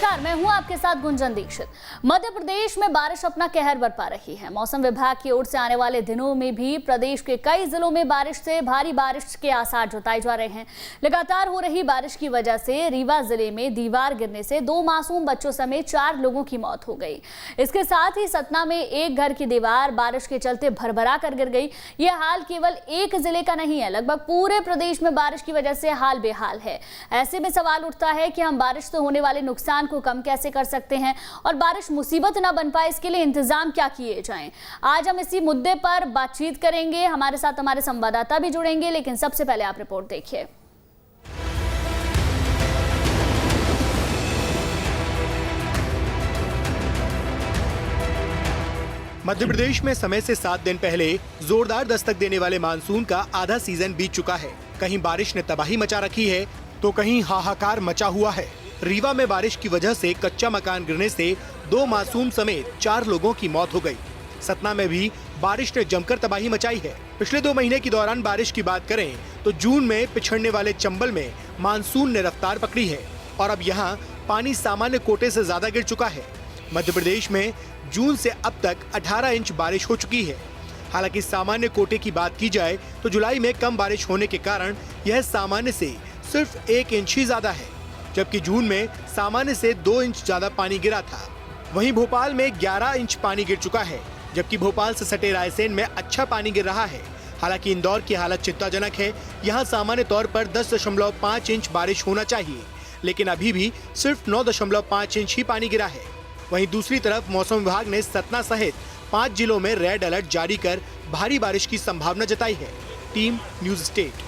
नमस्कार, मैं हूं आपके साथ गुंजन दीक्षित। मध्य प्रदेश में बारिश अपना कहर बरपा रही है। मौसम विभाग की ओर से आने वाले दिनों में भी प्रदेश के कई जिलों में बारिश से भारी बारिश के आसार जताए जा रहे हैं। लगातार हो रही बारिश की वजह से रीवा जिले में दीवार गिरने से 2 मासूम बच्चों समेत 4 लोगों की मौत हो गई। इसके साथ ही सतना में एक घर की दीवार बारिश के चलते भरभरा कर गिर गई। यह हाल केवल एक जिले का नहीं है, लगभग पूरे प्रदेश में बारिश की वजह से हाल बेहाल है। ऐसे में सवाल उठता है कि हम बारिश से होने वाले नुकसान को कम कैसे कर सकते हैं और बारिश मुसीबत न बन पाए, इसके लिए इंतजाम क्या किए जाएं। आज हम इसी मुद्दे पर बातचीत करेंगे। हमारे साथ हमारे संवाददाता भी जुड़ेंगे, लेकिन सबसे पहले आप रिपोर्ट देखिए। मध्य प्रदेश में समय से 7 दिन पहले जोरदार दस्तक देने वाले मानसून का आधा सीजन बीत चुका है। कहीं बारिश ने तबाही मचा रखी है तो कहीं हाहाकार मचा हुआ है। रीवा में बारिश की वजह से कच्चा मकान गिरने से 2 मासूम समेत 4 लोगों की मौत हो गई। सतना में भी बारिश ने जमकर तबाही मचाई है। पिछले 2 महीने के दौरान बारिश की बात करें तो जून में पिछड़ने वाले चंबल में मानसून ने रफ्तार पकड़ी है और अब यहाँ पानी सामान्य कोटे से ज्यादा गिर चुका है। मध्य प्रदेश में जून से अब तक 18 इंच बारिश हो चुकी है। हालांकि सामान्य कोटे की बात की जाए तो जुलाई में कम बारिश होने के कारण यह सामान्य से सिर्फ 1 इंच ही ज्यादा है, जबकि जून में सामान्य से 2 इंच ज्यादा पानी गिरा था। वहीं भोपाल में 11 इंच पानी गिर चुका है, जबकि भोपाल से सटे रायसेन में अच्छा पानी गिर रहा है। हालांकि इंदौर की हालत चिंताजनक है। यहाँ सामान्य तौर पर 10.5 इंच बारिश होना चाहिए, लेकिन अभी भी सिर्फ 9.5 इंच ही पानी गिरा है। वहीं दूसरी तरफ मौसम विभाग ने सतना सहित 5 जिलों में रेड अलर्ट जारी कर भारी बारिश की संभावना जताई है। Team news state.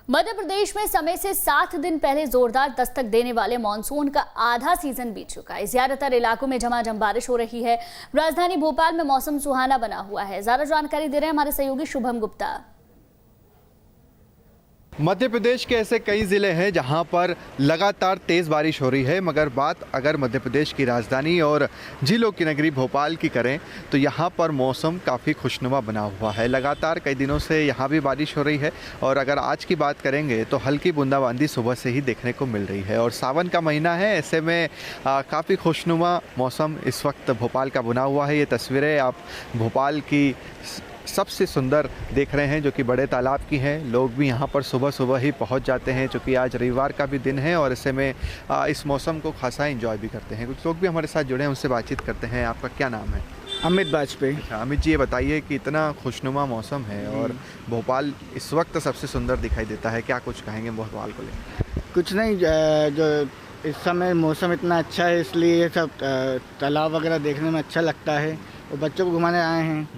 Madhya Pradesh में समय से 7 दिन पहले जोरदार दस्तक देने वाले मानसून का आधा सीजन बीत चुका है। ज्यादातर इलाकों में झमाझम बारिश हो रही है। राजधानी भोपाल में मौसम सुहाना बना हुआ है। ज्यादा जानकारी दे रहे हैं हमारे सहयोगी शुभम गुप्ता। मध्य प्रदेश के ऐसे कई ज़िले हैं जहां पर लगातार तेज़ बारिश हो रही है, मगर बात अगर मध्य प्रदेश की राजधानी और झीलों की नगरी भोपाल की करें तो यहां पर मौसम काफ़ी खुशनुमा बना हुआ है। लगातार कई दिनों से यहां भी बारिश हो रही है और अगर आज की बात करेंगे तो हल्की बूंदाबांदी सुबह से ही देखने को मिल रही है और सावन का महीना है, ऐसे में काफ़ी खुशनुमा मौसम इस वक्त भोपाल का बना हुआ है। ये तस्वीरें आप भोपाल की सबसे सुंदर देख रहे हैं, जो कि बड़े तालाब की हैं। लोग भी यहाँ पर सुबह सुबह ही पहुँच जाते हैं, चूँकि आज रविवार का भी दिन है और ऐसे में इस मौसम को खासा एंजॉय भी करते हैं। कुछ लोग भी हमारे साथ जुड़े हैं, उनसे बातचीत करते हैं। आपका क्या नाम है? अमित वाजपेयी। अच्छा अमित जी, ये बताइए कि इतना खुशनुमा मौसम है और भोपाल इस वक्त सबसे सुंदर दिखाई देता है, क्या कुछ कहेंगे भोपाल को लेकर? कुछ नहीं, जो इस समय मौसम इतना अच्छा है इसलिए सब तालाब वगैरह देखने में अच्छा लगता है और बच्चों को घुमाने आए हैं।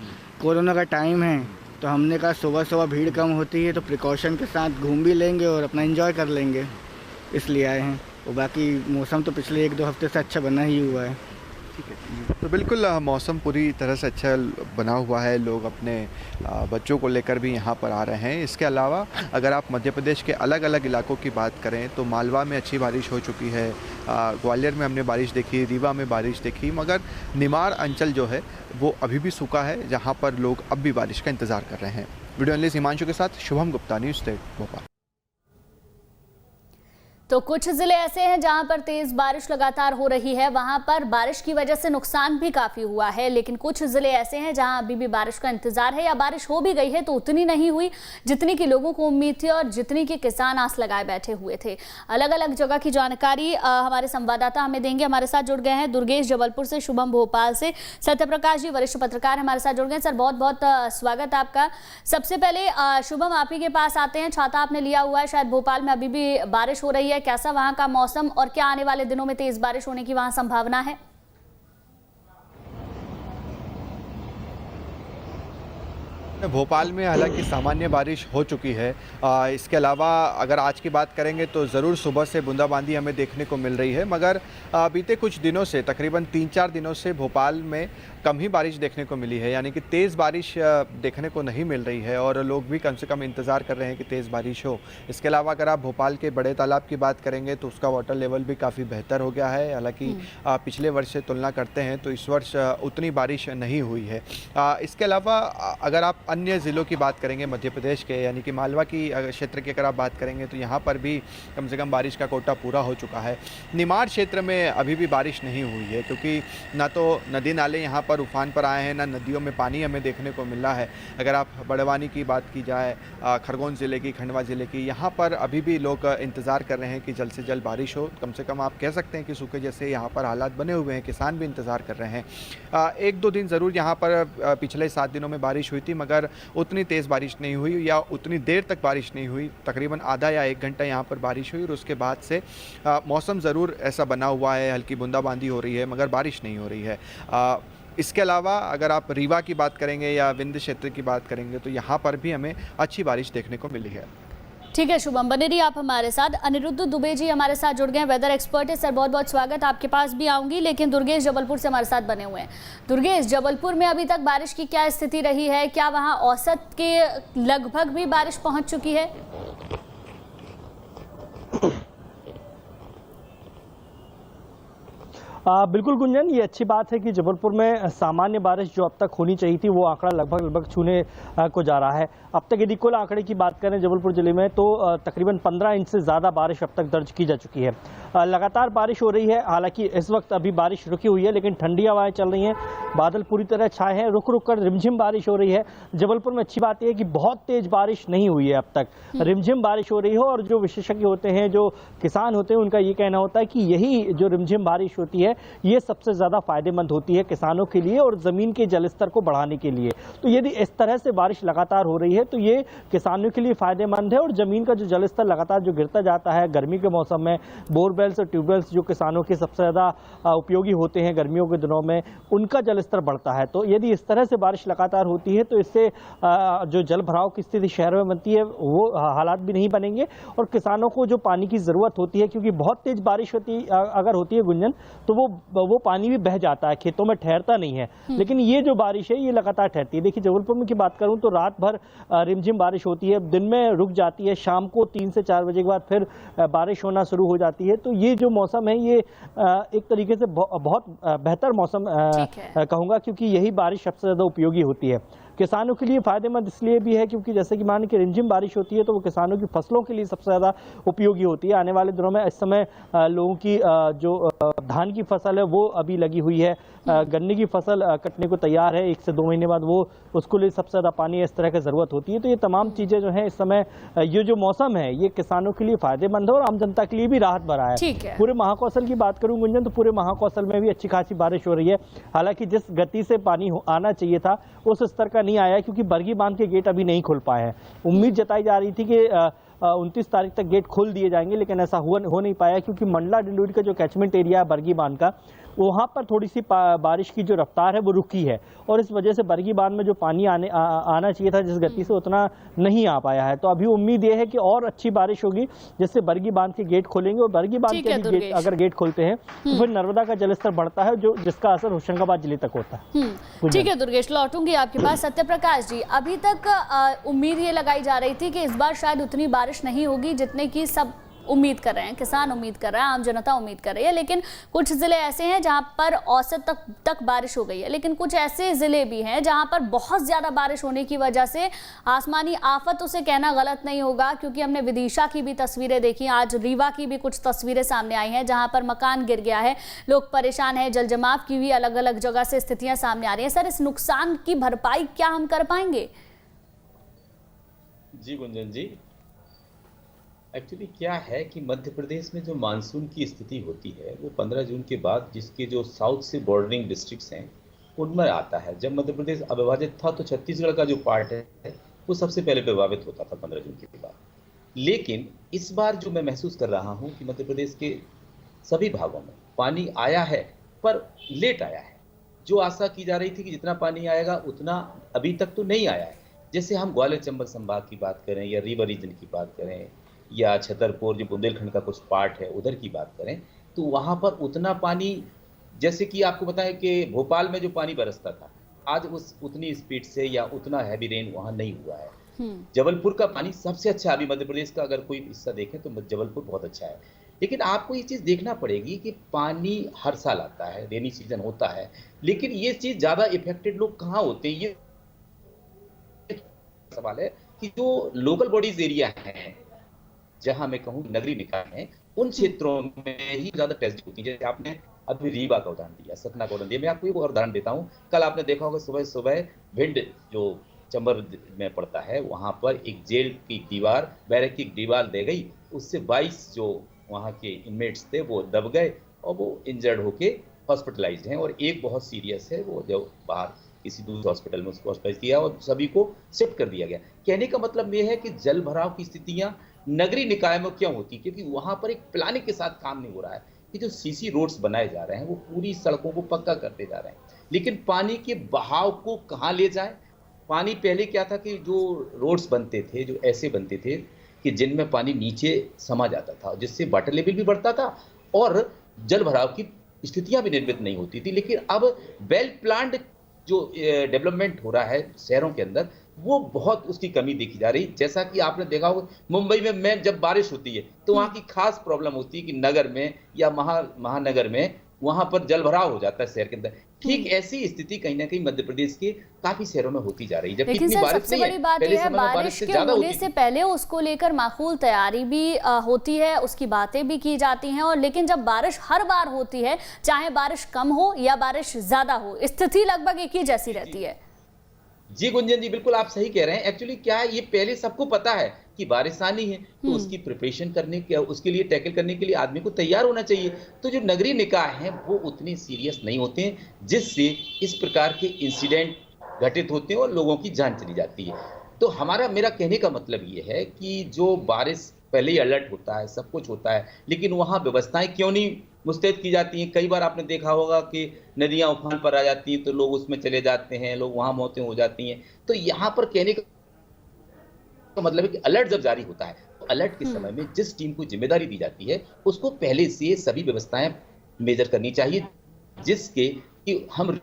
कोरोना का टाइम है तो हमने कहा सुबह सुबह भीड़ कम होती है तो प्रिकॉशन के साथ घूम भी लेंगे और अपना एंजॉय कर लेंगे, इसलिए आए हैं। और बाकी मौसम तो पिछले 1-2 हफ्ते से अच्छा बना ही हुआ है। ठीक है, तो बिल्कुल मौसम पूरी तरह से अच्छा बना हुआ है। लोग अपने बच्चों को लेकर भी यहाँ पर आ रहे हैं। इसके अलावा अगर आप मध्य प्रदेश के अलग अलग इलाकों की बात करें तो मालवा में अच्छी बारिश हो चुकी है, ग्वालियर में हमने बारिश देखी, रीवा में बारिश देखी, मगर निमाड़ अंचल जो है वो अभी भी सूखा है, जहाँ पर लोग अब भी बारिश का इंतज़ार कर रहे हैं। वीडियो एनालिस्ट हिमांशु के साथ शुभम गुप्ता, न्यूज़ स्टेट भोपाल। तो कुछ जिले ऐसे हैं जहां पर तेज बारिश लगातार हो रही है, वहां पर बारिश की वजह से नुकसान भी काफी हुआ है। लेकिन कुछ जिले ऐसे हैं जहां अभी भी बारिश का इंतजार है या बारिश हो भी गई है तो उतनी नहीं हुई जितनी की लोगों को उम्मीद थी और जितनी की किसान आस लगाए बैठे हुए थे। अलग अलग जगह की जानकारी हमारे संवाददाता हमें देंगे। हमारे साथ जुड़ गए हैं दुर्गेश जबलपुर से, शुभम भोपाल से, सत्यप्रकाश जी वरिष्ठ पत्रकार हमारे साथ जुड़ गए। सर बहुत बहुत स्वागत आपका। सबसे पहले शुभम आप ही के पास आते हैं। छाता आपने लिया हुआ है, शायद भोपाल में अभी भी बारिश हो रही है, कैसा वहां का मौसम और क्या आने वाले दिनों में तेज बारिश होने की वहां संभावना है? भोपाल में हालांकि सामान्य बारिश हो चुकी है। इसके अलावा अगर आज की बात करेंगे तो ज़रूर सुबह से बूंदाबांदी हमें देखने को मिल रही है, मगर बीते कुछ दिनों से, तकरीबन 3-4 दिनों से भोपाल में कम ही बारिश देखने को मिली है, यानी कि तेज़ बारिश देखने को नहीं मिल रही है और लोग भी कम से कम इंतज़ार कर रहे हैं कि तेज़ बारिश हो। इसके अलावा अगर आप भोपाल के बड़े तालाब की बात करेंगे तो उसका वाटर लेवल भी काफ़ी बेहतर हो गया है। हालांकि पिछले वर्ष से तुलना करते हैं तो इस वर्ष उतनी बारिश नहीं हुई है। इसके अलावा अगर आप अन्य ज़िलों की बात करेंगे मध्य प्रदेश के, यानी कि मालवा की क्षेत्र की अगर आप बात करेंगे तो यहाँ पर भी कम से कम बारिश का कोटा पूरा हो चुका है। निमाड़ क्षेत्र में अभी भी बारिश नहीं हुई है क्योंकि ना तो नदी नाले यहाँ पर उफान पर आए हैं, ना नदियों में पानी हमें देखने को मिल रहा है। अगर आप बड़वानी की बात की जाए, खरगोन ज़िले की, खंडवा ज़िले की, यहाँ पर अभी भी लोग इंतज़ार कर रहे हैं कि जल्द से जल्द बारिश हो। कम से कम आप कह सकते हैं कि सूखे जैसे यहाँ पर हालात बने हुए हैं, किसान भी इंतज़ार कर रहे हैं। एक दो दिन ज़रूर यहाँ पर पिछले 7 दिनों में बारिश हुई थी, मगर उतनी तेज़ बारिश नहीं हुई या उतनी देर तक बारिश नहीं हुई। तकरीबन आधा या 1 घंटा यहाँ पर बारिश हुई और उसके बाद से मौसम ज़रूर ऐसा बना हुआ है, हल्की बूंदाबांदी हो रही है मगर बारिश नहीं हो रही है। इसके अलावा अगर आप रीवा की बात करेंगे या विंध्य क्षेत्र की बात करेंगे तो यहाँ पर भी हमें अच्छी बारिश देखने को मिली है। ठीक है शुभम, बने रहिए आप हमारे साथ। अनिरुद्ध दुबे जी हमारे साथ जुड़ गए, वेदर एक्सपर्ट है। सर बहुत बहुत स्वागत, आपके पास भी आऊंगी, लेकिन दुर्गेश जबलपुर से हमारे साथ बने हुए हैं। दुर्गेश, जबलपुर में अभी तक बारिश की क्या स्थिति रही है? क्या वहां औसत के लगभग भी बारिश पहुंच चुकी है? बिल्कुल गुंजन, ये अच्छी बात है कि जबलपुर में सामान्य बारिश जो अब तक होनी चाहिए थी वो आंकड़ा लगभग छूने को जा रहा है। अब तक यदि कुल आंकड़े की बात करें जबलपुर जिले में तो तकरीबन 15 इंच से ज़्यादा बारिश अब तक दर्ज की जा चुकी है। लगातार बारिश हो रही है, हालांकि इस वक्त अभी बारिश रुकी हुई है लेकिन ठंडी हवाएं चल रही हैं, बादल पूरी तरह छाए हैं, रुक रुक कर रिमझिम बारिश हो रही है। जबलपुर में अच्छी बात यह है कि बहुत तेज बारिश नहीं हुई है, अब तक रिमझिम बारिश हो रही है। और जो विशेषज्ञ होते हैं, जो किसान होते हैं, उनका ये कहना होता है कि यही जो रिमझिम बारिश होती है ये सबसे ज़्यादा फायदेमंद होती है किसानों के लिए और ज़मीन के जलस्तर को बढ़ाने के लिए। तो यदि इस तरह से बारिश लगातार हो रही है तो ये किसानों के लिए फायदेमंद है और ज़मीन का जो जलस्तर लगातार जो गिरता जाता है गर्मी के मौसम में, बोरवेल्स और ट्यूबवेल्स जो किसानों के सबसे ज़्यादा उपयोगी होते हैं गर्मियों के दिनों में, उनका जलस्तर बढ़ता है। तो यदि इस तरह से बारिश लगातार होती है तो इससे जो जल भराव की स्थिति शहरों में बनती है वो हालात भी नहीं बनेंगे और किसानों को जो पानी की ज़रूरत होती है, क्योंकि बहुत तेज बारिश अगर होती है गुंजन तो वो पानी भी बह जाता है, खेतों में ठहरता नहीं है। लेकिन ये जो बारिश है ये लगातार ठहरती है। देखिए जबलपुर में की बात करूं तो रात भर रिमझिम बारिश होती है, दिन में रुक जाती है, शाम को 3 से 4 बजे के बाद फिर बारिश होना शुरू हो जाती है। तो ये जो मौसम है ये एक तरीके से बहुत बेहतर मौसम कहूँगा, क्योंकि यही बारिश सबसे ज़्यादा उपयोगी होती है। किसानों के लिए फायदेमंद इसलिए भी है क्योंकि जैसे कि मान के रिमझिम बारिश होती है तो वो किसानों की फसलों के लिए सबसे ज़्यादा उपयोगी होती है। आने वाले दिनों में इस समय लोगों की जो धान की फसल है वो अभी लगी हुई है, गन्ने की फसल कटने को तैयार है, 1 से 2 महीने बाद वो उसको लिए सबसे ज़्यादा पानी इस तरह की ज़रूरत होती है। तो ये तमाम चीज़ें जो हैं इस समय ये जो मौसम है ये किसानों के लिए फायदेमंद है और आम जनता के लिए भी राहत भरा है। पूरे महाकौशल की बात करूँ गुंजन तो पूरे महाकौशल में भी अच्छी खासी बारिश हो रही है। हालांकि जिस गति से पानी आना चाहिए था उस स्तर का नहीं आया क्योंकि बरगी बांध के गेट अभी नहीं खुल पाए हैं। उम्मीद जताई जा रही थी कि 29 तारीख तक गेट खोल दिए जाएंगे, लेकिन ऐसा हो नहीं पाया क्योंकि मंडला डिंडोरी का जो कैचमेंट एरिया है बरगी बांध का, वहाँ पर थोड़ी सी बारिश की जो रफ्तार है वो रुकी है और इस वजह से बरगी बांध में जो पानी आना चाहिए था जिस गति से उतना नहीं आ पाया है। तो अभी उम्मीद ये है कि और अच्छी बारिश होगी जिससे बरगी बांध के गेट खोलेंगे और बरगी बांध के अगर गेट खोलते हैं तो फिर नर्मदा का जलस्तर बढ़ता है जिसका असर होशंगाबाद जिले तक होता है। ठीक है दुर्गेश, लौटूंगी आपके पास। सत्यप्रकाश जी, अभी तक उम्मीद ये लगाई जा रही थी कि इस बार शायद उतनी बारिश नहीं होगी जितने की सब उम्मीद कर रहे हैं, किसान उम्मीद कर रहे हैं, आम जनता उम्मीद कर रही है, लेकिन कुछ जिले ऐसे हैं जहां पर औसत तक बारिश हो गई है, लेकिन कुछ ऐसे जिले भी हैं जहां पर बहुत ज्यादा बारिश होने की वजह से आसमानी आफत उसे कहना गलत नहीं होगा, क्योंकि हमने विदिशा की भी तस्वीरें देखी, आज रीवा की भी कुछ तस्वीरें सामने आई हैं जहां पर मकान गिर गया है, लोग परेशान हैं, जल जमाव की भी अलग अलग जगह से स्थितियां सामने आ रही हैं। सर, इस नुकसान की भरपाई क्या हम कर पाएंगे? जी गुंजन जी, एक्चुअली क्या है कि मध्य प्रदेश में जो मानसून की स्थिति होती है वो 15 जून के बाद जिसके जो साउथ से बॉर्डरिंग डिस्ट्रिक्ट्स हैं उनमें आता है। जब मध्य प्रदेश अविभाजित था तो छत्तीसगढ़ का जो पार्ट है वो सबसे पहले प्रभावित होता था 15 जून के बाद। लेकिन इस बार जो मैं महसूस कर रहा हूँ कि मध्य प्रदेश के सभी भागों में पानी आया है पर लेट आया है। जो आशा की जा रही थी कि जितना पानी आएगा उतना अभी तक तो नहीं आया है। जैसे हम ग्वालियर चंबल संभाग की बात करें या रीवा रीजन की बात करें या छतरपुर जो बुंदेलखंड का कुछ पार्ट है उधर की बात करें तो वहाँ पर उतना पानी जैसे कि आपको बताएं कि भोपाल में जो पानी बरसता था, आज उस उतनी स्पीड से या उतना हैवी रेन वहां नहीं हुआ है। जबलपुर का पानी सबसे अच्छा, अभी मध्य प्रदेश का अगर कोई हिस्सा देखें तो जबलपुर बहुत अच्छा है। लेकिन आपको ये चीज देखना पड़ेगी कि पानी हर साल आता है, रेनी सीजन होता है, लेकिन ये चीज ज्यादा इफेक्टेड लोग कहाँ होते हैं, ये सवाल है कि जो लोकल बॉडीज एरिया है, जहां मैं कहूँ नगरीय निकाय है, उन क्षेत्रों में ही ज्यादा ट्रेजेडी होती है। जैसे आपने अभी रीवा का उदाहरण दिया, सतना का उदाहरण दिया, मैं आपको एक और उदाहरण देता हूँ। कल आपने देखा होगा सुबह सुबह भिंड जो चंबल में पड़ता है, वहां पर एक जेल की दीवार, बैरक की दीवार दे गई, उससे 22 जो वहां के इनमेट्स थे वो दब गए और वो इंजर्ड होके हॉस्पिटलाइज्ड हैं, और एक बहुत सीरियस है, वो जो बाहर किसी दूसरे हॉस्पिटल में उसको हॉस्पिटलाइज किया और सभी को शिफ्ट कर दिया गया। कहने का मतलब ये है कि जल भराव की स्थितियां नगरीय निकाय में क्यों होती, क्योंकि वहां पर एक प्लानिंग के साथ काम नहीं हो रहा है कि जो सीसी रोड्स बनाए जा रहे हैं वो पूरी सड़कों को पक्का करते जा रहे हैं, लेकिन पानी के बहाव को कहाँ ले जाए। पानी पहले क्या था कि जो रोड्स बनते थे, जो ऐसे बनते थे कि जिनमें पानी नीचे समा जाता था, जिससे वाटर लेवल भी बढ़ता था और जल भराव की स्थितियां भी निर्मित नहीं होती थी। लेकिन अब वेल प्लान्ड जो डेवलपमेंट हो रहा है शहरों के अंदर, वो बहुत उसकी कमी देखी जा रही। जैसा कि आपने देखा होगा मुंबई में जब बारिश होती है तो वहाँ की खास प्रॉब्लम होती है कि नगर में या महानगर में वहां पर जल भराव हो जाता है शहर के अंदर। ठीक ऐसी स्थिति कहीं ना कहीं मध्य प्रदेश के काफी शहरों में होती जा रही है। लेकिन सर सबसे बड़ी बात यह है बारिश के होने से पहले उसको लेकर माकूल तैयारी भी होती है, उसकी बातें भी की जाती हैं, और लेकिन जब बारिश हर बार होती है, चाहे बारिश कम हो या बारिश ज्यादा हो, स्थिति लगभग एक ही जैसी रहती है। जी गुंजन जी, बिल्कुल आप सही कह रहे हैं। एक्चुअली क्या है, ये पहले सबको पता है कि बारिश आनी है, तो उसकी प्रिपरेशन करने के, उसके लिए टैकल करने के लिए आदमी को तैयार होना चाहिए। तो जो नगरीय निकाय हैं वो उतने सीरियस नहीं होते हैं, जिससे इस प्रकार के इंसिडेंट घटित होते हैं और लोगों की जान चली जाती है। तो मेरा कहने का मतलब ये है कि जो बारिश पहले ही अलर्ट होता है, सब कुछ होता है, लेकिन वहाँ व्यवस्थाएं क्यों नहीं मुस्तैद की जाती हैं। कई बार आपने देखा होगा कि नदियां उफान पर आ जाती हैं तो लोग उसमें चले जाते हैं, लोग वहां मौतें हो जाती हैं। तो यहाँ पर कहने का मतलब है कि अलर्ट जब जारी होता है तो अलर्ट के समय में जिस टीम को जिम्मेदारी दी जाती है उसको पहले से सभी व्यवस्थाएं मेजर करनी चाहिए, जिसके कि हम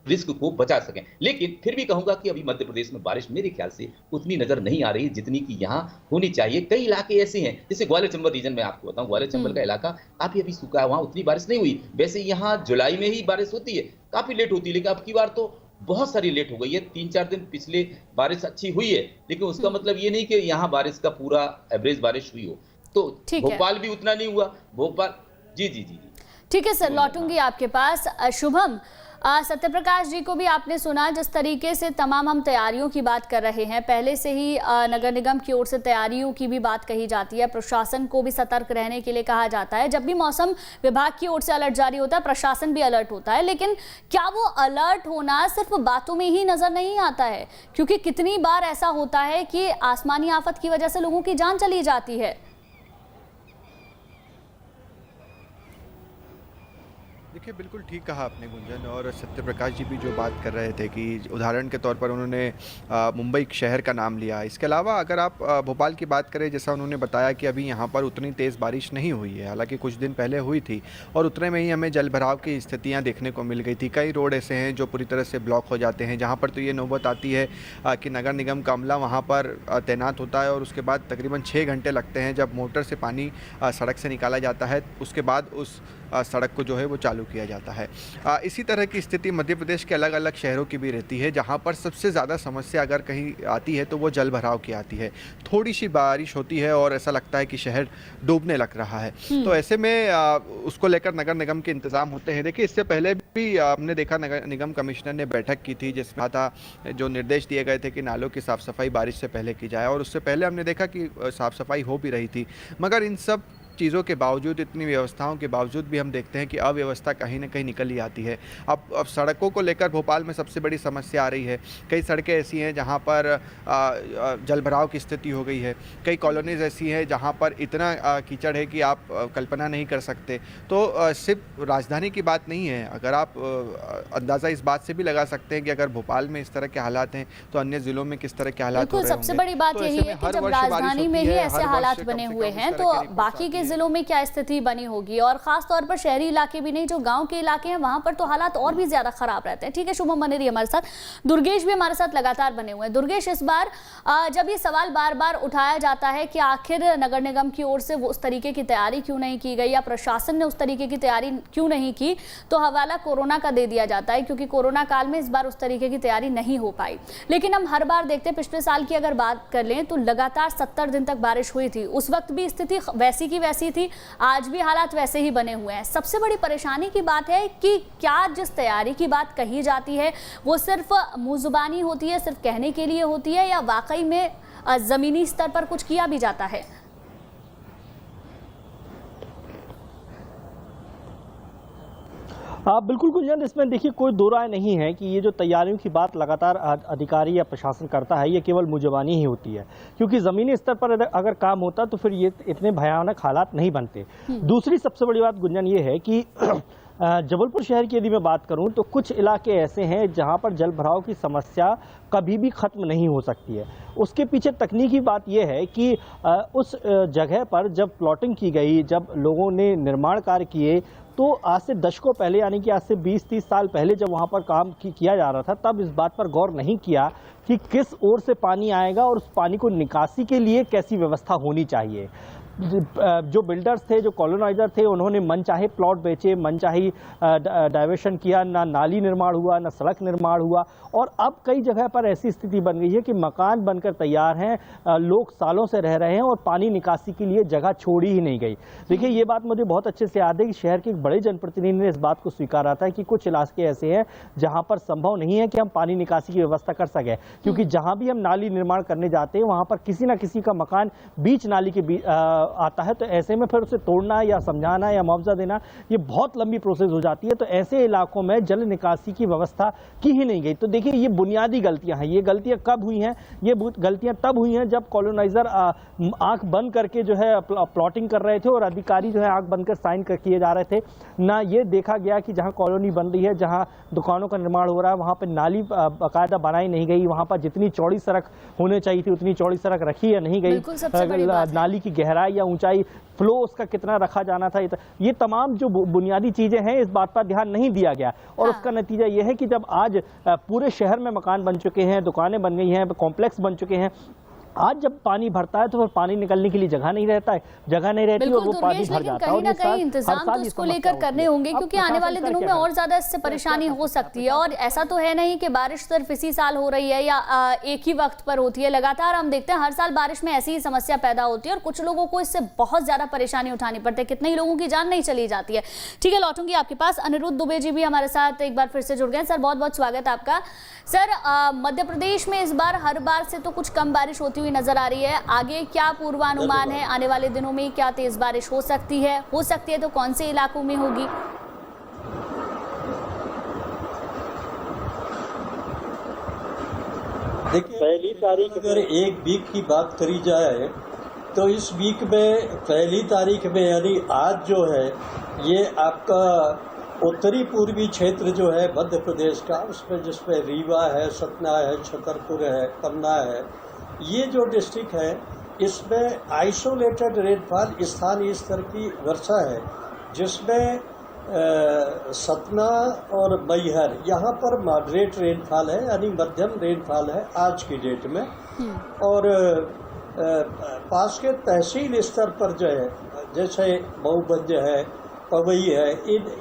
रिस्क को बचा सकें। लेकिन फिर भी कहूंगा कि अभी मध्य प्रदेश में बारिश मेरे ख्याल से उतनी नजर नहीं आ रही जितनी कि यहाँ होनी चाहिए। कई इलाके ऐसे हैं, जैसे ग्वालियर चंबल रीजन में आपको बताऊं, ग्वालियर चंबल का इलाका काफी अभी सूखा है, वहां उतनी बारिश नहीं हुई। वैसे यहाँ जुलाई में ही बारिश होती है, काफी लेट होती है, लेकिन अब की बार तो बहुत सारी लेट हो गई है। 3-4 दिन पिछले बारिश अच्छी हुई है, लेकिन उसका मतलब ये नहीं कि यहाँ बारिश का पूरा एवरेज बारिश हुई हो। तो भोपाल भी उतना नहीं हुआ, भोपाल। जी जी जी ठीक है सर, लौटूंगी आपके पास। शुभम, सत्यप्रकाश जी को भी आपने सुना जिस तरीके से तमाम हम तैयारियों की बात कर रहे हैं, पहले से ही नगर निगम की ओर से तैयारियों की भी बात कही जाती है, प्रशासन को भी सतर्क रहने के लिए कहा जाता है। जब भी मौसम विभाग की ओर से अलर्ट जारी होता है, प्रशासन भी अलर्ट होता है, लेकिन क्या वो अलर्ट होना सिर्फ बातों में ही नजर नहीं आता है? क्योंकि कितनी बार ऐसा होता है कि आसमानी आफत की वजह से लोगों की जान चली जाती है। देखिए, बिल्कुल ठीक कहा आपने गुंजन, और सत्यप्रकाश जी भी जो बात कर रहे थे कि उदाहरण के तौर पर उन्होंने मुंबई शहर का नाम लिया। इसके अलावा अगर आप भोपाल की बात करें, जैसा उन्होंने बताया कि अभी यहाँ पर उतनी तेज़ बारिश नहीं हुई है, हालांकि कुछ दिन पहले हुई थी, और उतने में ही हमें जल भराव की स्थितियाँ देखने को मिल गई थी। कई रोड ऐसे हैं जो पूरी तरह से ब्लॉक हो जाते हैं, जहाँ पर तो ये नौबत आती है कि नगर निगम का अमला वहाँ पर तैनात होता है और उसके बाद तकरीबन 6 घंटे लगते हैं जब मोटर से पानी सड़क से निकाला जाता है, उसके बाद उस सड़क को जो है वो चालू किया जाता है। इसी तरह की स्थिति मध्य प्रदेश के अलग अलग शहरों की भी रहती है, जहाँ पर सबसे ज़्यादा समस्या अगर कहीं आती है तो वो जल भराव की आती है। थोड़ी सी बारिश होती है और ऐसा लगता है कि शहर डूबने लग रहा है, तो ऐसे में उसको लेकर नगर निगम के इंतज़ाम होते हैं। देखिए, इससे पहले भी हमने देखा नगर निगम कमिश्नर ने बैठक की थी, जिसमें था जो निर्देश दिए गए थे कि नालों की साफ़ सफाई बारिश से पहले की जाए, और उससे पहले हमने देखा कि साफ़ सफाई हो भी रही थी। मगर इन सब चीज़ों के बावजूद, इतनी व्यवस्थाओं के बावजूद भी हम देखते हैं कि अव्यवस्था कहीं ना कहीं निकल ही आती है। अब सड़कों को लेकर भोपाल में सबसे बड़ी समस्या आ रही है। कई सड़कें ऐसी हैं जहां पर जल भराव की स्थिति हो गई है, कई कॉलोनीज ऐसी हैं जहां पर इतना कीचड़ है कि आप कल्पना नहीं कर सकते। तो सिर्फ राजधानी की बात नहीं है, अगर आप अंदाज़ा इस बात से भी लगा सकते हैं कि अगर भोपाल में इस तरह के हालात हैं तो अन्य ज़िलों में किस तरह के हालात हो रहे होंगे। सबसे बड़ी बात यही है कि जब राजधानी में ही ऐसे हालात बने हुए हैं तो बाकी के जिलों में क्या स्थिति बनी होगी, और खास तौर पर शहरी इलाके भी नहीं, जो गांव के इलाके हैं वहां पर तो हालात और भी ज्यादा खराब रहते हैं। ठीक है, शुभम मनेरी हमारे साथ, दुर्गेश भी हमारे साथ लगातार बने हुए हैं। दुर्गेश, इस बार जब ये सवाल बार बार उठाया जाता है कि आखिर नगर निगम की ओर से वो उस तरीके की तैयारी क्यों नहीं की गई या प्रशासन ने उस तरीके की तैयारी क्यों नहीं की, तो हवाला कोरोना का दे दिया जाता है, क्योंकि कोरोना काल में इस बार उस तरीके की तैयारी नहीं हो पाई। लेकिन हम हर बार देखते हैं, पिछले साल की अगर बात कर लें तो लगातार 70 दिन तक बारिश हुई थी, उस वक्त भी स्थिति वैसी की वैसी थी, आज भी हालात वैसे ही बने हुए हैं। सबसे बड़ी परेशानी की बात है कि क्या जिस तैयारी की बात कही जाती है वो सिर्फ मुंह जुबानी होती है, सिर्फ कहने के लिए होती है, या वाकई में जमीनी स्तर पर कुछ किया भी जाता है? बिल्कुल गुंजन, इसमें देखिए कोई दो राय नहीं है कि ये जो तैयारियों की बात लगातार अधिकारी या प्रशासन करता है, ये केवल मुंहजबानी ही होती है, क्योंकि ज़मीनी स्तर पर अगर काम होता तो फिर ये इतने भयानक हालात नहीं बनते। दूसरी सबसे बड़ी बात गुंजन ये है कि जबलपुर शहर की यदि मैं बात करूं तो कुछ इलाके ऐसे हैं जहां पर जल भराव की समस्या कभी भी खत्म नहीं हो सकती है। उसके पीछे तकनीकी बात यह है कि उस जगह पर जब प्लॉटिंग की गई, जब लोगों ने निर्माण कार्य किए, तो आज से दशकों पहले, यानी कि आज से 20-30 साल पहले जब वहाँ पर काम किया जा रहा था, तब इस बात पर गौर नहीं किया कि किस ओर से पानी आएगा और उस पानी को निकासी के लिए कैसी व्यवस्था होनी चाहिए। जो बिल्डर्स थे, जो कॉलोनाइजर थे, उन्होंने मनचाहे प्लॉट बेचे, मनचाही डाइवर्शन किया, ना नाली निर्माण हुआ, ना सड़क निर्माण हुआ, और अब कई जगह पर ऐसी स्थिति बन गई है कि मकान बनकर तैयार हैं, लोग सालों से रह रहे हैं और पानी निकासी के लिए जगह छोड़ी ही नहीं गई। देखिए, ये बात मुझे बहुत अच्छे से याद है कि शहर के एक बड़े जनप्रतिनिधि ने इस बात को स्वीकारा था कि कुछ इलाके ऐसे हैं जहां पर संभव नहीं है कि हम पानी निकासी की व्यवस्था कर सकें, क्योंकि जहां भी हम नाली निर्माण करने जाते हैं वहां पर किसी ना किसी का मकान बीच नाली के आता है, तो ऐसे में फिर उसे तोड़ना या समझाना या मुआवजा देना, ये बहुत लंबी प्रोसेस हो जाती है। तो ऐसे इलाकों में जल निकासी की व्यवस्था की ही नहीं गई। तो देखिए, ये बुनियादी गलतियां हैं। ये गलतियां कब हुई हैं? ये गलतियां तब हुई हैं जब कॉलोनाइजर आंख बंद करके जो है प्लॉटिंग कर रहे थे और अधिकारी जो है आंख बंद कर साइन किए जा रहे थे। ना ये देखा गया कि जहां कॉलोनी बन रही है, जहां दुकानों का निर्माण हो रहा है, वहां पर नाली बाकायदा बनाई नहीं गई, वहां पर जितनी चौड़ी सड़क होनी चाहिए थी उतनी चौड़ी सड़क रखी या नहीं गई, नाली की गहराई या ऊंचाई, फ्लो उसका कितना रखा जाना था, ये तमाम जो बुनियादी चीजें हैं, इस बात पर ध्यान नहीं दिया गया। और उसका नतीजा ये है कि जब आज पूरे शहर में मकान बन चुके हैं, दुकानें बन गई हैं, कॉम्प्लेक्स बन चुके हैं, आज जब पानी भरता है तो फिर पानी निकलने के लिए जगह नहीं रहता है, जगह नहीं रहती और वो पानी भर जाता है। कहीं ना कहीं इंतजाम तो इसको लेकर करने होंगे, क्योंकि आने वाले दिनों में और ज्यादा इससे परेशानी हो सकती है। और ऐसा तो है नहीं कि बारिश सिर्फ इसी साल हो रही है या एक ही वक्त पर होती है। लगातार हम देखते हैं हर साल बारिश में ऐसी ही समस्या पैदा होती है और कुछ लोगों को इससे बहुत ज्यादा परेशानी उठानी पड़ती है, कितने ही लोगों की जान नहीं चली जाती है। ठीक है, लौटूंगी आपके पास। अनिरुद्ध दुबे जी भी हमारे साथ एक बार फिर से जुड़ गए। सर, बहुत बहुत स्वागत आपका। सर, मध्य प्रदेश में इस बार हर बार से तो कुछ कम बारिश होती हुई नजर आ रही है, आगे क्या पूर्वानुमान है? आने वाले दिनों में क्या तेज बारिश हो सकती है तो कौन से इलाकों में होगी? देखिए, पहली तारीख अगर एक वीक की बात करी जाए तो इस वीक में पहली तारीख में यानी आज जो है, ये आपका उत्तरी पूर्वी क्षेत्र जो है मध्य प्रदेश का, उसमें जिसमें रीवा है, सतना है, छतरपुर है, पन्ना है, ये जो डिस्ट्रिक्ट है, इसमें आइसोलेटेड रेनफॉल स्थानीय स्तर की वर्षा है, जिसमें सतना और मैहर यहाँ पर मॉडरेट रेनफॉल है, यानी मध्यम रेनफॉल है आज की डेट में। और पास के तहसील स्तर पर जो है, जैसे मऊबंज है, पवई है,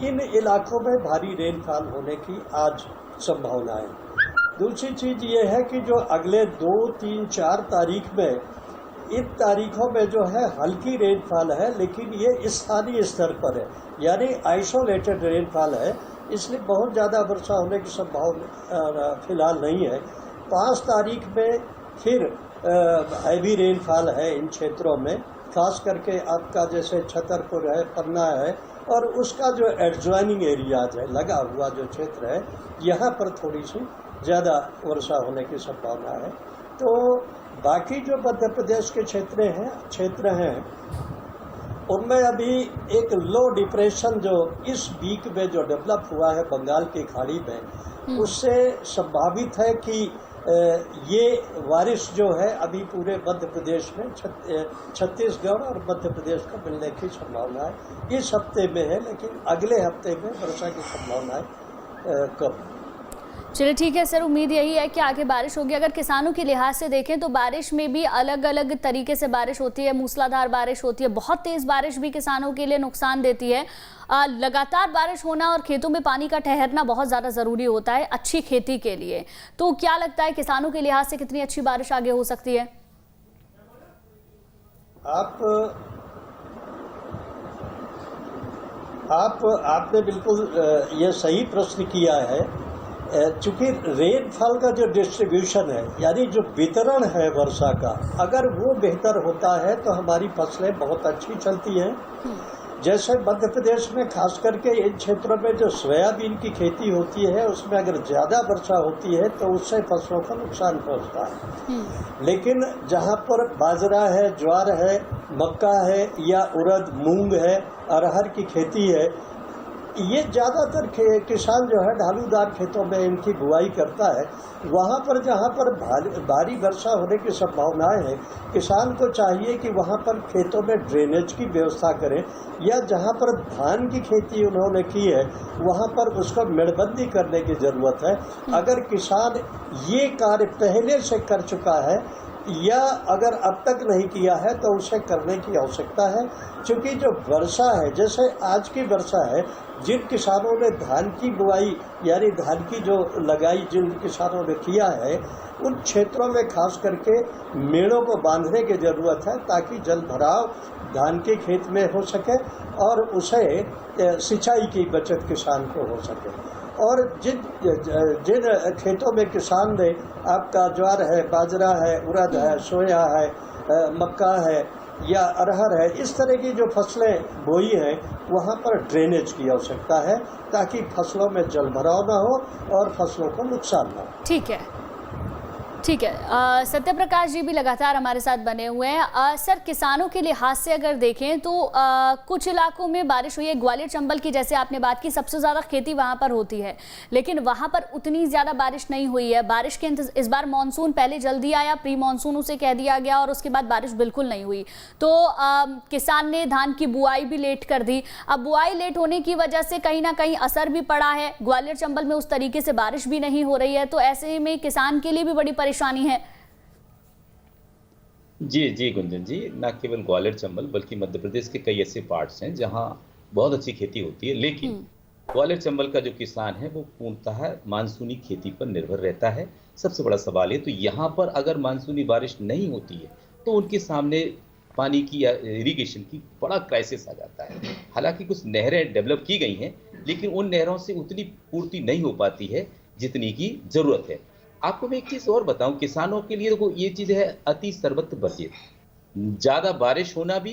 इन इलाकों में भारी रेनफॉल होने की आज संभावना है। दूसरी चीज ये है कि जो अगले 2, 3, 4 तारीख में, इन तारीखों में जो है हल्की रेनफॉल है, लेकिन ये स्थानीय स्तर पर है, यानी आइसोलेटेड रेनफॉल है, इसलिए बहुत ज़्यादा वर्षा होने की संभावना फिलहाल नहीं है। 5 तारीख में फिर हैवी रेनफॉल है इन क्षेत्रों में, खास करके आपका जैसे छतरपुर है, पन्ना है, और उसका जो एडजॉइनिंग एरियाज है, लगा हुआ जो क्षेत्र है, यहाँ पर थोड़ी सी ज़्यादा वर्षा होने की संभावना है। तो बाकी जो मध्य प्रदेश के क्षेत्र हैं उनमें अभी एक लो डिप्रेशन जो इस वीक में जो डेवलप हुआ है बंगाल की खाड़ी में, उससे संभावित है कि ये बारिश जो है अभी पूरे मध्य प्रदेश में छत्तीसगढ़ और मध्य प्रदेश को मिलने की संभावना है। इस हफ्ते में है, लेकिन अगले हफ्ते में वर्षा की संभावनाएं कम। चलिए ठीक है सर, उम्मीद यही है कि आगे बारिश होगी। अगर किसानों के लिहाज से देखें तो बारिश में भी अलग अलग तरीके से बारिश होती है। मूसलाधार बारिश होती है, बहुत तेज़ बारिश भी किसानों के लिए नुकसान देती है। लगातार बारिश होना और खेतों में पानी का ठहरना बहुत ज़्यादा ज़रूरी होता है अच्छी खेती के लिए। तो क्या लगता है किसानों के लिहाज से कितनी अच्छी बारिश आगे हो सकती है? आपने बिल्कुल ये सही प्रश्न किया है। चूंकि रेनफॉल का जो डिस्ट्रीब्यूशन है, यानी जो वितरण है वर्षा का, अगर वो बेहतर होता है तो हमारी फसलें बहुत अच्छी चलती हैं। जैसे मध्य प्रदेश में खास करके इन क्षेत्रों में जो सोयाबीन की खेती होती है, उसमें अगर ज़्यादा वर्षा होती है तो उससे फसलों को नुकसान पहुंचता है। लेकिन जहां पर बाजरा है, ज्वार है, मक्का है या उड़द, मूंग है, अरहर की खेती है, ये ज़्यादातर किसान जो है ढालूदार खेतों में इनकी बुआई करता है। वहाँ पर जहाँ पर भारी वर्षा होने की संभावनाएं हैं, किसान को चाहिए कि वहाँ पर खेतों में ड्रेनेज की व्यवस्था करें, या जहाँ पर धान की खेती उन्होंने की है वहाँ पर उसको मेड़बंदी करने की ज़रूरत है। अगर किसान ये कार्य पहले से कर चुका है या अगर अब तक नहीं किया है तो उसे करने की आवश्यकता है। क्योंकि जो वर्षा है, जैसे आज की वर्षा है, जिन किसानों ने धान की बुआई यानी धान की जो लगाई जिन किसानों ने किया है, उन क्षेत्रों में खास करके मेड़ों को बांधने की ज़रूरत है ताकि जल भराव धान के खेत में हो सके और उसे सिंचाई की बचत किसान को हो सके। और जिन खेतों में किसान ने आपका ज्वार है, बाजरा है, उड़द है, सोया है, मक्का है या अरहर है, इस तरह की जो फसलें बोई हैं, वहाँ पर ड्रेनेज की आवश्यकता है ताकि फसलों में जल भराव ना हो और फसलों को नुकसान ना हो। ठीक है, ठीक है। सत्यप्रकाश जी भी लगातार हमारे साथ बने हुए हैं। सर, किसानों के लिहाज से अगर देखें तो कुछ इलाकों में बारिश हुई है, ग्वालियर चंबल की जैसे आपने बात की, सबसे ज़्यादा खेती वहाँ पर होती है, लेकिन वहाँ पर उतनी ज़्यादा बारिश नहीं हुई है। बारिश के इस बार मानसून पहले जल्दी आया, प्री मानसून उसे कह दिया गया, और उसके बाद बारिश बिल्कुल नहीं हुई। तो किसान ने धान की बुआई भी लेट कर दी। अब बुआई लेट होने की वजह से कहीं ना कहीं असर भी पड़ा है। ग्वालियर चंबल में उस तरीके से बारिश भी नहीं हो रही है, तो ऐसे में किसान के लिए भी बड़ी परेशानी है। जी गुंजन जी, न केवल ग्वालियर चंबल बल्कि मध्य प्रदेश के कई ऐसे पार्ट्स हैं जहां बहुत अच्छी खेती होती है, लेकिन ग्वालियर चंबल का जो किसान है वो पूर्णतः मानसूनी खेती पर निर्भर रहता है। सबसे बड़ा सवाल है, तो यहाँ पर अगर मानसूनी बारिश नहीं होती है तो उनके सामने पानी की या इरिगेशन की बड़ा क्राइसिस आ जाता है। हालांकि कुछ नहरें डेवलप की गई हैं, लेकिन उन नहरों से उतनी पूर्ति नहीं हो पाती है जितनी की जरूरत है। आपको मैं एक चीज़ और बताऊं, किसानों के लिए देखो ये चीज़ है अति सर्वत्र वर्जित। ज़्यादा बारिश होना भी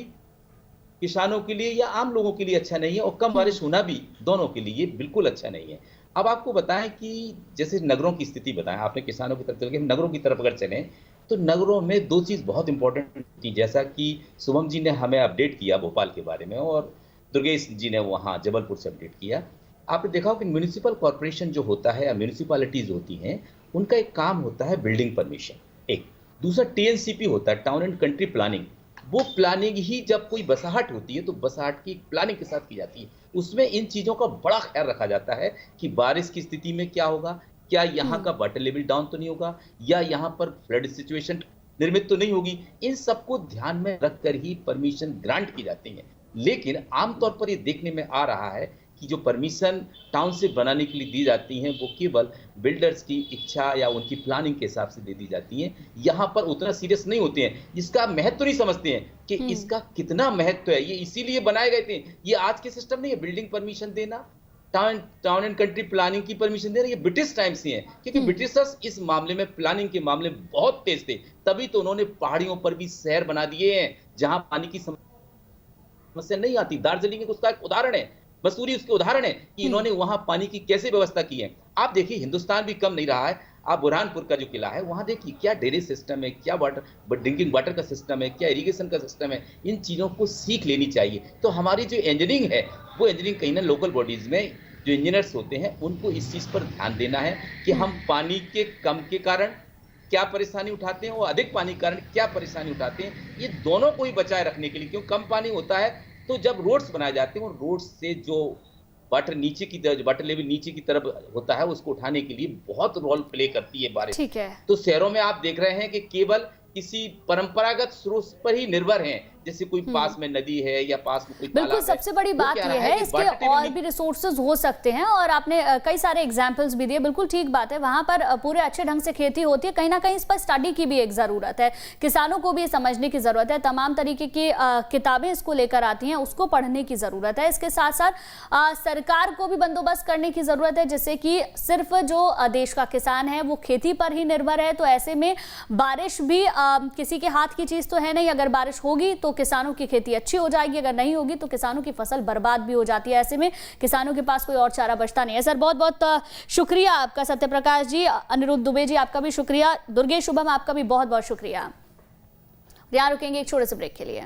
किसानों के लिए या आम लोगों के लिए अच्छा नहीं है, और कम बारिश होना भी दोनों के लिए बिल्कुल अच्छा नहीं है। अब आपको बताएं कि जैसे नगरों की स्थिति बताएं, आपने किसानों की तरफ चल के नगरों की तरफ अगर चलें तो नगरों में दो चीज़ बहुत इंपॉर्टेंट थी, जैसा कि शुभम जी ने हमें अपडेट किया भोपाल के बारे में और दुर्गेश जी ने वहाँ जबलपुर से अपडेट किया। आपने देखा हो कि म्यूनिसिपल कॉर्पोरेशन जो होता है या म्यूनिसिपैलिटीज होती हैं, उनका एक काम होता है बिल्डिंग परमिशन, एक दूसरा TNCP होता है, टाउन एंड कंट्री प्लानिंग। वो प्लानिंग ही जब कोई बसाहट होती है तो बसाहट की प्लानिंग के साथ की जाती है। उसमें इन चीज़ों का बड़ा ख्याल रखा जाता है कि बारिश की स्थिति में क्या होगा, क्या यहाँ का वाटर लेवल डाउन तो नहीं होगा, या यहाँ पर फ्लड सिचुएशन निर्मित तो नहीं होगी। इन सबको ध्यान में रखकर ही परमिशन ग्रांट की जाती है। लेकिन आमतौर पर ये देखने में आ रहा है कि जो परमिशन टाउनशिप बनाने के लिए दी जाती हैं वो केवल बिल्डर्स की इच्छा या उनकी प्लानिंग के हिसाब से दे दी जाती हैं। यहाँ पर उतना सीरियस नहीं होते हैं, जिसका महत्व नहीं समझते हैं कि इसका कितना महत्व है। ये इसीलिए बनाए गए थे, ये आज के सिस्टम नहीं है। बिल्डिंग परमिशन देना, टाउन एंड कंट्री प्लानिंग की परमिशन देना, ये ब्रिटिश टाइम से है, क्योंकि ब्रिटिशर्स इस मामले में प्लानिंग के मामले में बहुत तेज थे। तभी तो उन्होंने पहाड़ियों पर भी शहर बना दिए हैं जहां पानी की समस्या नहीं आती। दार्जिलिंग उसका एक उदाहरण है, मसूरी उसके उदाहरण है कि इन्होंने वहां पानी की कैसे व्यवस्था की है। आप देखिए हिंदुस्तान भी कम नहीं रहा है। आप बुरहानपुर का जो किला है वहां देखिए क्या ड्रेनेज सिस्टम है, क्या वाटर ड्रिंकिंग वाटर का सिस्टम है, क्या इरिगेशन का सिस्टम है। इन चीजों को सीख लेनी चाहिए। तो हमारी जो इंजीनियरिंग है वो इंजीनियरिंग कहीं ना लोकल बॉडीज में जो इंजीनियर्स होते हैं उनको इस चीज पर ध्यान देना है कि हम पानी के कम के कारण क्या परेशानी उठाते हैं, वो अधिक पानी के कारण क्या परेशानी उठाते हैं, ये दोनों को ही बचाए रखने के लिए, क्योंकि कम पानी होता है तो जब रोड्स बनाए जाते हैं, रोड्स से जो वाटर नीचे की तरफ, वाटर लेवल नीचे की तरफ होता है, उसको उठाने के लिए बहुत रोल प्ले करती है बारिश। ठीक है। तो शहरों में आप देख रहे हैं कि केवल किसी परंपरागत स्रोत पर ही निर्भर हैं, जैसे कोई पास में नदी है या पास में कोई तालाब है। बिल्कुल, सबसे बड़ी बात यह है इसके और भी रिसोर्सेज हो सकते हैं, और आपने कई सारे एग्जांपल्स भी दिए। बिल्कुल ठीक बात है, वहां पर पूरे अच्छे ढंग से खेती होती है। कहीं ना कहीं इस पर स्टडी की भी एक जरूरत है, किसानों को भी समझने की जरूरत है, तमाम तरीके की किताबें इसको लेकर आती हैं, उसको पढ़ने की जरूरत है। इसके साथ साथ सरकार को भी बंदोबस्त करने की जरूरत है, जिससे कि सिर्फ जो देश का किसान है वो खेती पर ही निर्भर है। तो ऐसे में बारिश भी किसी के हाथ की चीज तो है नहीं, अगर बारिश होगी तो किसानों की खेती अच्छी हो जाएगी, अगर नहीं होगी तो किसानों की फसल बर्बाद भी हो जाती है। ऐसे में किसानों के पास कोई और चारा बचता नहीं है। सर, बहुत बहुत शुक्रिया आपका, सत्यप्रकाश जी, अनिरुद्ध दुबे जी आपका भी शुक्रिया, दुर्गेश शुभम आपका भी बहुत बहुत शुक्रिया। यहाँ रुकेंगे एक छोटे से ब्रेक के लिए।